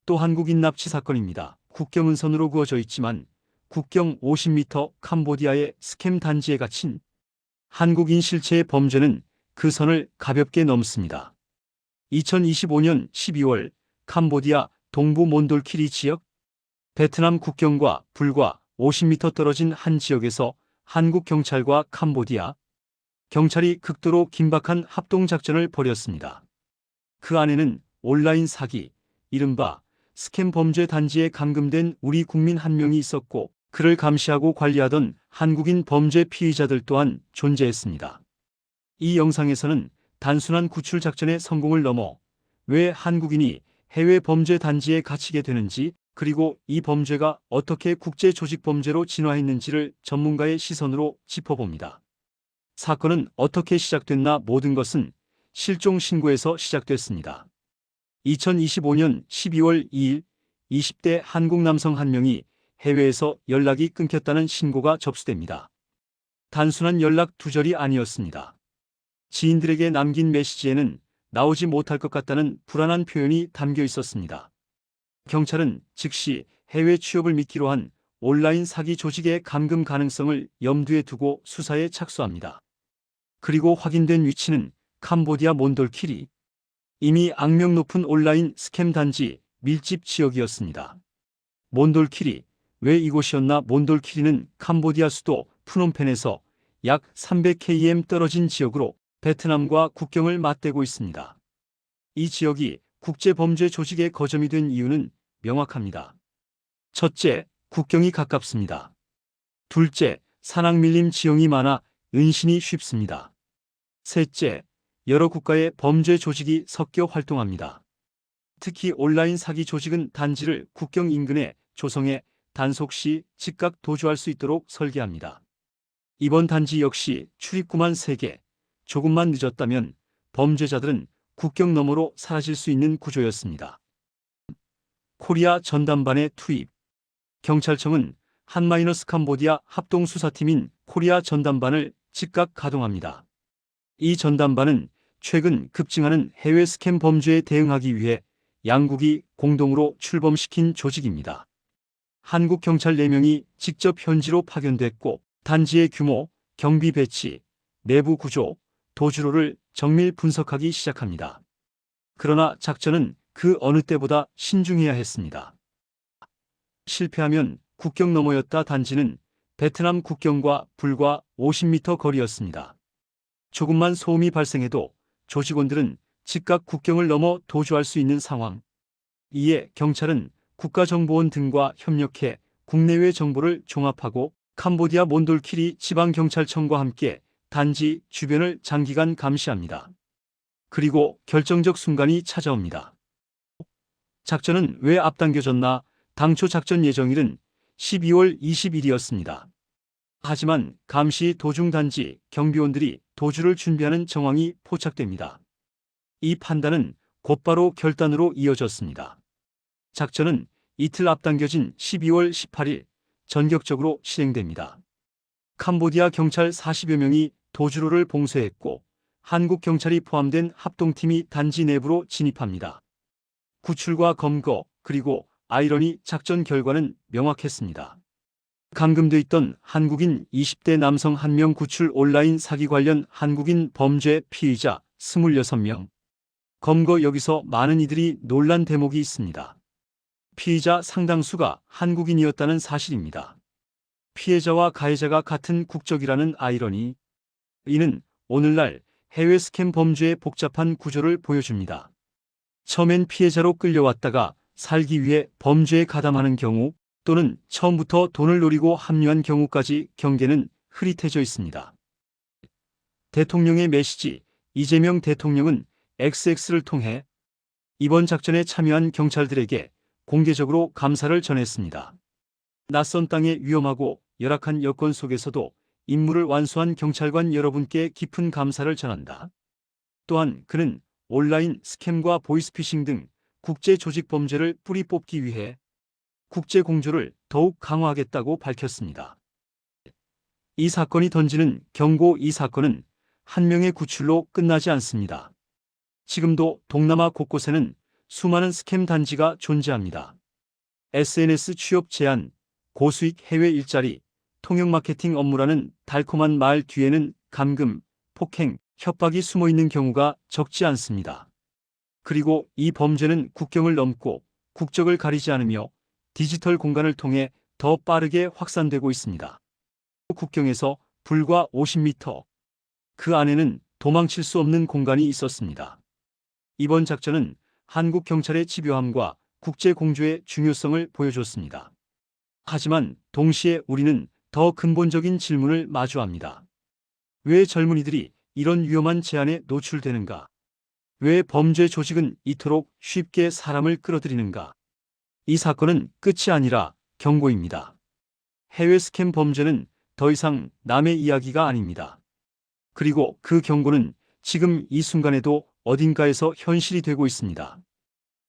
또 한국인 납치 사건입니다. 국경은 선으로 그어져 있지만 국경 50m 캄보디아의 스캠 단지에 갇힌 한국인 실체의 범죄는 그 선을 가볍게 넘습니다. 2025년 12월 캄보디아 동부 몬돌키리 지역, 베트남 국경과 불과 50m 떨어진 한 지역에서 한국 경찰과 캄보디아 경찰이 극도로 긴박한 합동작전을 벌였습니다. 그 안에는 온라인 사기, 이른바 스캠 범죄 단지에 감금된 우리 국민 한 명이 있었고 그를 감시하고 관리하던 한국인 범죄 피의자들 또한 존재했습니다. 이 영상에서는 단순한 구출 작전의 성공을 넘어 왜 한국인이 해외 범죄 단지에 갇히게 되는지, 그리고 이 범죄가 어떻게 국제 조직 범죄로 진화했는지를 전문가의 시선으로 짚어봅니다. 사건은 어떻게 시작됐나? 모든 것은 실종 신고에서 시작됐습니다. 2025년 12월 2일 20대 한국 남성 한 명이 해외에서 연락이 끊겼다는 신고가 접수됩니다. 단순한 연락 두절이 아니었습니다. 지인들에게 남긴 메시지에는 나오지 못할 것 같다는 불안한 표현이 담겨 있었습니다. 경찰은 즉시 해외 취업을 미끼로 한 온라인 사기 조직의 감금 가능성을 염두에 두고 수사에 착수합니다. 그리고 확인된 위치는 캄보디아 몬돌키리, 이미 악명 높은 온라인 스캠 단지 밀집 지역이었습니다. 몬돌키리, 왜 이곳이었나? 몬돌키리는 캄보디아 수도 프놈펜에서 약 300km 떨어진 지역으로 베트남과 국경을 맞대고 있습니다. 이 지역이 국제범죄 조직의 거점이 된 이유는 명확합니다. 첫째, 국경이 가깝습니다. 둘째, 산악 밀림 지형이 많아 은신이 쉽습니다. 셋째, 여러 국가의 범죄 조직이 섞여 활동합니다. 특히 온라인 사기 조직은 단지를 국경 인근에 조성해 단속 시 즉각 도주할 수 있도록 설계합니다. 이번 단지 역시 출입구만 3개, 조금만 늦었다면 범죄자들은 국경 너머로 사라질 수 있는 구조였습니다. 코리아 전담반의 투입. 경찰청은 한마이너스 캄보디아 합동수사팀인 코리아 전담반을 즉각 가동합니다. 이 전담반은 최근 급증하는 해외 스캠 범죄에 대응하기 위해 양국이 공동으로 출범시킨 조직입니다. 한국 경찰 4명이 직접 현지로 파견됐고 단지의 규모, 경비 배치, 내부 구조, 도주로를 정밀 분석하기 시작합니다. 그러나 작전은 그 어느 때보다 신중해야 했습니다. 실패하면 국경 너머였다. 단지는 베트남 국경과 불과 50m 거리였습니다. 조금만 소음이 발생해도 조직원들은 즉각 국경을 넘어 도주할 수 있는 상황. 이에 경찰은 국가정보원 등과 협력해 국내외 정보를 종합하고 캄보디아 몬돌키리 지방경찰청과 함께 단지 주변을 장기간 감시합니다. 그리고 결정적 순간이 찾아옵니다. 작전은 왜 앞당겨졌나? 당초 작전 예정일은 12월 20일이었습니다. 하지만 감시 도중 단지 경비원들이 도주를 준비하는 정황이 포착됩니다. 이 판단은 곧바로 결단으로 이어졌습니다. 작전은 이틀 앞당겨진 12월 18일 전격적으로 실행됩니다. 캄보디아 경찰 40여 명이 도주로를 봉쇄했고 한국 경찰이 포함된 합동팀이 단지 내부로 진입합니다. 구출과 검거, 그리고 아이러니 작전 결과는 명확했습니다. 감금돼 있던 한국인 20대 남성 1명 구출, 온라인 사기 관련 한국인 범죄 피의자 26명. 검거. 여기서 많은 이들이 놀란 대목이 있습니다. 피의자 상당수가 한국인이었다는 사실입니다. 피해자와 가해자가 같은 국적이라는 아이러니. 이는 오늘날 해외 스캠 범죄의 복잡한 구조를 보여줍니다. 처음엔 피해자로 끌려왔다가 살기 위해 범죄에 가담하는 경우, 또는 처음부터 돈을 노리고 합류한 경우까지 경계는 흐릿해져 있습니다. 대통령의 메시지. 이재명 대통령은 XX를 통해 이번 작전에 참여한 경찰들에게 공개적으로 감사를 전했습니다. 낯선 땅의 위험하고 열악한 여건 속에서도 임무를 완수한 경찰관 여러분께 깊은 감사를 전한다. 또한 그는 온라인 스캠과 보이스피싱 등 국제 조직 범죄를 뿌리 뽑기 위해 국제 공조를 더욱 강화하겠다고 밝혔습니다. 이 사건이 던지는 경고. 이 사건은 한 명의 구출로 끝나지 않습니다. 지금도 동남아 곳곳에는 수많은 스캠 단지가 존재합니다. SNS 취업 제한, 고수익 해외 일자리, 통역 마케팅 업무라는 달콤한 말 뒤에는 감금, 폭행, 협박이 숨어 있는 경우가 적지 않습니다. 그리고 이 범죄는 국경을 넘고 국적을 가리지 않으며 디지털 공간을 통해 더 빠르게 확산되고 있습니다. 국경에서 불과 50m, 그 안에는 도망칠 수 없는 공간이 있었습니다. 이번 작전은 한국 경찰의 집요함과 국제 공조의 중요성을 보여줬습니다. 하지만 동시에 우리는 더 근본적인 질문을 마주합니다. 왜 젊은이들이 이런 위험한 제안에 노출되는가? 왜 범죄 조직은 이토록 쉽게 사람을 끌어들이는가? 이 사건은 끝이 아니라 경고입니다. 해외 스캠 범죄는 더 이상 남의 이야기가 아닙니다. 그리고 그 경고는 지금 이 순간에도 어딘가에서 현실이 되고 있습니다.